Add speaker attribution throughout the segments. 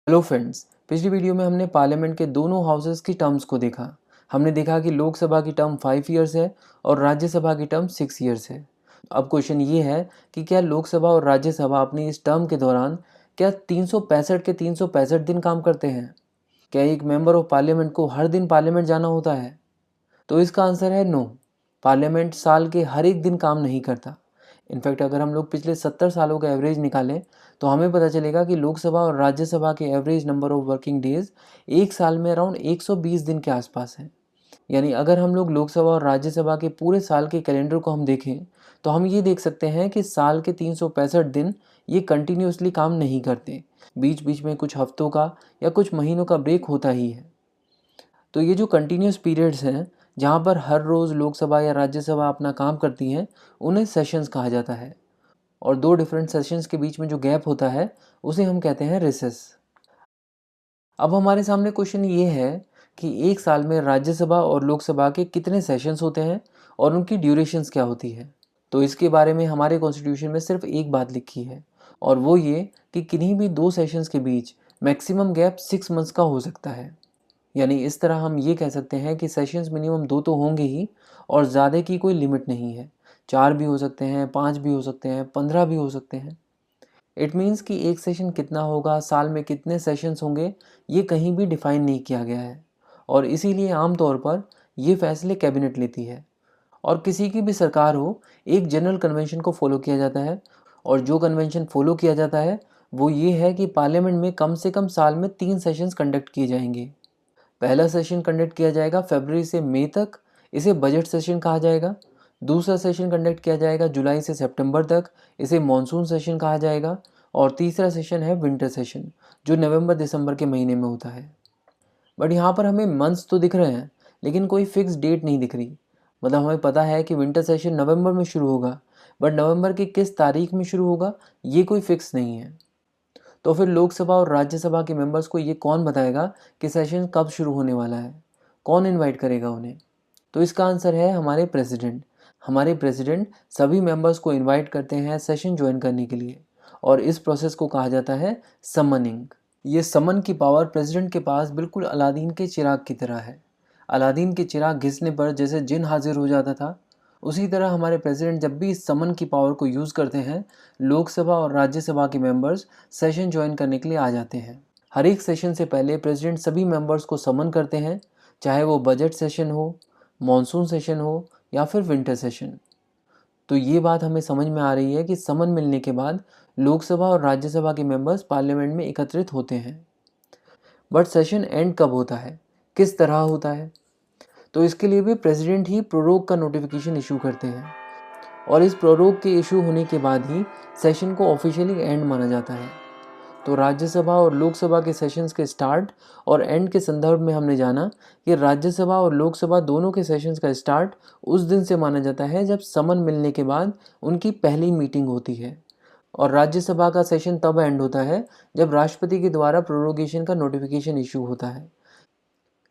Speaker 1: Hello friends, पिछली video में हमने पार्लियामेंट के दोनों हाउसेस की टर्म्स को देखा। हमने देखा कि लोकसभा की टर्म 5 ईयर्स है और राज्यसभा की टर्म 6 ईयर्स है। अब क्वेश्चन ये है कि क्या लोकसभा और राज्यसभा अपनी इस टर्म के दौरान क्या 365 के 365 दिन काम करते हैं? क्या एक मेंबर ऑफ पार्लियामेंट को हर दिन पार्लियामेंट जाना होता है? तो इसका आंसर है नो। पार्लियामेंट साल के हर एक दिन काम नहीं करता। इनफैक्ट अगर हम लोग पिछले 70 सालों का एवरेज निकालें तो हमें पता चलेगा कि लोकसभा और राज्यसभा के average number of working days एक साल में अराउंड 120 दिन के आसपास है। यानी अगर हम लोग लोकसभा और राज्यसभा के पूरे साल के कैलेंडर को हम देखें तो हम ये देख सकते हैं कि साल के 365 दिन ये कंटिन्यूसली काम नहीं करते। बीच बीच में कुछ हफ्तों का या कुछ महीनों का ब्रेक होता ही है। तो ये जो कंटिन्यूस पीरियड्स हैं जहाँ पर हर रोज़ लोकसभा या राज्यसभा अपना काम करती हैं, उन्हें सेशंस कहा जाता है। और दो डिफरेंट सेशंस के बीच में जो गैप होता है उसे हम कहते हैं रिसेस। अब हमारे सामने क्वेश्चन ये है कि एक साल में राज्यसभा और लोकसभा के कितने सेशंस होते हैं और उनकी ड्यूरेशंस क्या होती है। तो इसके बारे में हमारे कॉन्स्टिट्यूशन में सिर्फ एक बात लिखी है और वो ये कि किन्हीं भी दो सेशंस के बीच मैक्सिमम गैप 6 मंथ्स का हो सकता है। यानी इस तरह हम ये कह सकते हैं कि सेशंस मिनिमम 2 तो होंगे ही और ज़्यादा की कोई लिमिट नहीं है। 4 भी हो सकते हैं, 5 भी हो सकते हैं, 15 भी हो सकते हैं। इट मीन्स कि एक सेशन कितना होगा, साल में कितने सेशंस होंगे, ये कहीं भी डिफाइन नहीं किया गया है और इसीलिए आमतौर पर ये फैसले कैबिनेट लेती है। और किसी की भी सरकार हो, एक जनरल कन्वेंशन को फॉलो किया जाता है और जो कन्वेंशन फॉलो किया जाता है वो ये है कि पार्लियामेंट में कम से कम साल में 3 सेशंस कंडक्ट किए जाएंगे। पहला सेशन कंडक्ट किया जाएगा फरवरी से मई तक, इसे बजट सेशन कहा जाएगा। दूसरा सेशन कंडक्ट किया जाएगा जुलाई से सितंबर तक, इसे मॉनसून सेशन कहा जाएगा। और तीसरा सेशन है विंटर सेशन, जो नवंबर दिसंबर के महीने में होता है। बट यहाँ पर हमें मंथ्स तो दिख रहे हैं लेकिन कोई फिक्स डेट नहीं दिख रही। मतलब हमें पता है कि विंटर सेशन नवंबर में शुरू होगा, बट नवंबर की किस तारीख में शुरू होगा ये कोई फिक्स नहीं है। तो फिर लोकसभा और राज्यसभा के मेंबर्स को ये कौन बताएगा कि सेशन कब शुरू होने वाला है? कौन इनवाइट करेगा उन्हें? तो इसका आंसर है हमारे प्रेसिडेंट। हमारे प्रेसिडेंट सभी मेंबर्स को इनवाइट करते हैं सेशन ज्वाइन करने के लिए और इस प्रोसेस को कहा जाता है समनिंग। ये समन की पावर प्रेसिडेंट के पास बिल्कुल अलादीन के चिराग की तरह है। अलादीन के चिराग घिसने पर जैसे जिन हाजिर हो जाता था, उसी तरह हमारे प्रेसिडेंट जब भी इस समन की पावर को यूज़ करते हैं, लोकसभा और राज्यसभा के मेंबर्स सेशन ज्वाइन करने के लिए आ जाते हैं। हर एक सेशन से पहले प्रेसिडेंट सभी मेंबर्स को समन करते हैं, चाहे वो बजट सेशन हो, मॉनसून सेशन हो या फिर विंटर सेशन। तो ये बात हमें समझ में आ रही है कि समन मिलने के बाद लोकसभा और राज्यसभा के मेंबर्स पार्लियामेंट में एकत्रित होते हैं। बट सेशन एंड कब होता है, किस तरह होता है? तो इसके लिए भी प्रेसिडेंट ही प्रोरोग का नोटिफिकेशन इशू करते हैं और इस प्रोरोग के इशू होने के बाद ही सेशन को ऑफिशियली एंड माना जाता है। तो राज्यसभा और लोकसभा के सेशंस के स्टार्ट और एंड के संदर्भ में हमने जाना कि राज्यसभा और लोकसभा दोनों के सेशंस का स्टार्ट उस दिन से माना जाता है जब समन मिलने के बाद उनकी पहली मीटिंग होती है और राज्यसभा का सेशन तब एंड होता है जब राष्ट्रपति के द्वारा प्रोरोगेशन का नोटिफिकेशन इशू होता है।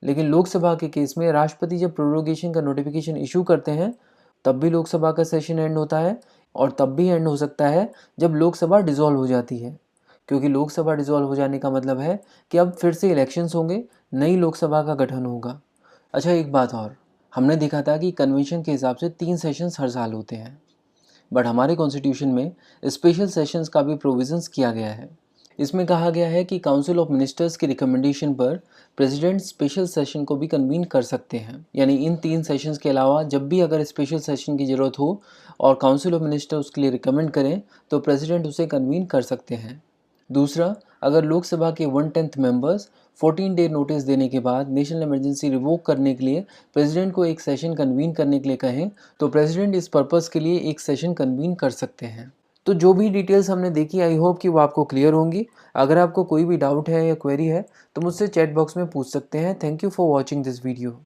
Speaker 1: लेकिन लोकसभा के केस में राष्ट्रपति जब प्रोरोगेशन का नोटिफिकेशन इशू करते हैं तब भी लोकसभा का सेशन एंड होता है और तब भी एंड हो सकता है जब लोकसभा डिसॉल्व हो जाती है, क्योंकि लोकसभा डिसॉल्व हो जाने का मतलब है कि अब फिर से इलेक्शंस होंगे, नई लोकसभा का गठन होगा। अच्छा, एक बात और, हमने देखा था कि कन्वेंशन के हिसाब से 3 सेशंस हर साल होते हैं, बट हमारे कॉन्स्टिट्यूशन में स्पेशल सेशंस का भी प्रोविजंस किया गया है। इसमें कहा गया है कि काउंसिल ऑफ मिनिस्टर्स की रिकमेंडेशन पर प्रेसिडेंट स्पेशल सेशन को भी कन्वीन कर सकते हैं। यानी इन 3 सेशंस के अलावा जब भी अगर स्पेशल सेशन की ज़रूरत हो और काउंसिल ऑफ मिनिस्टर उसके लिए रिकमेंड करें तो प्रेसिडेंट उसे कन्वीन कर सकते हैं। दूसरा, अगर लोकसभा के 1/10 मेंबर्स 14 डे नोटिस देने के बाद नेशनल इमरजेंसी रिवोक करने के लिए प्रेसिडेंट को एक सेशन कन्वीन करने के लिए कहें तो प्रेसिडेंट इस पर्पस के लिए एक सेशन कन्वीन कर सकते हैं। तो जो भी डिटेल्स हमने देखी, आई होप कि वो आपको क्लियर होंगी। अगर आपको कोई भी डाउट है या क्वेरी है तो मुझसे चैट बॉक्स में पूछ सकते हैं। Thank you for watching this video.